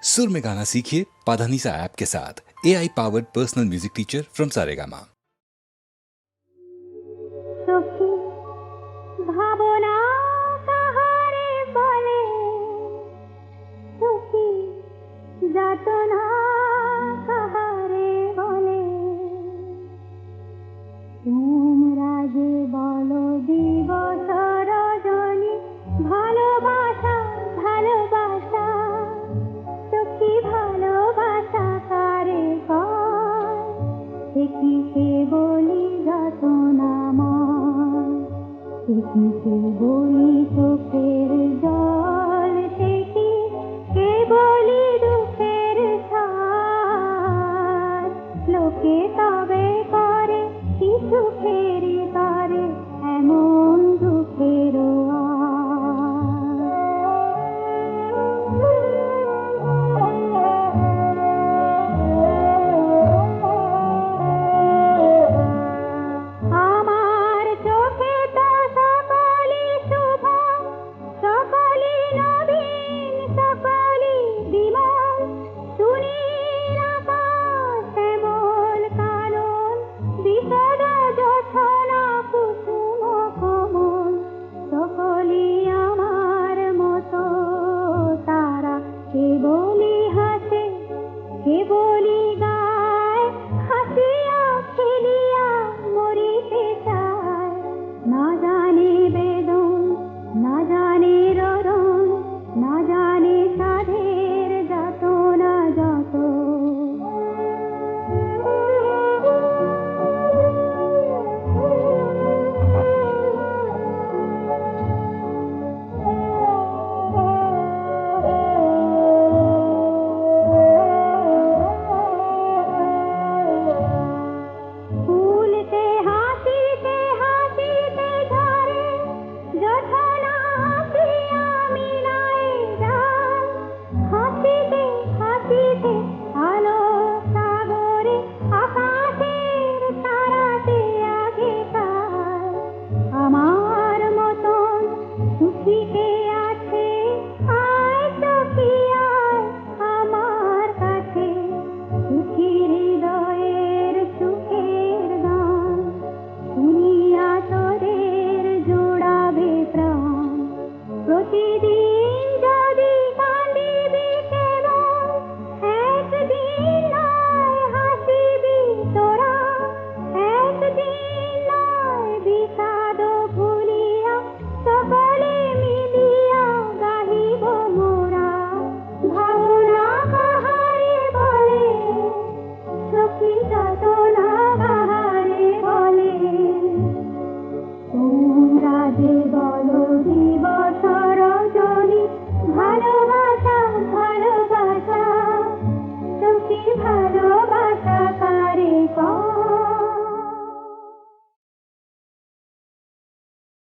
सुर में गाना सीखिए पाधानीसा ऐप के साथ। AI powered personal music teacher from Saregama. ভাবনা কাহারে বলে সুখী যাতনা কাহারে বলে তোমরা যে বলো দিবস রজনী ভালোবাসা ভালোবাসা সুখী ভালোবাসা কারে কয় সে কি সে বলি যাতনা সে বলি চোখের জল সে কি কে বলি দুঃখের ছাই লোকে তবে করে কি সুখের করে এমন দুঃখের সকলি আমার মতো তারা কে বলি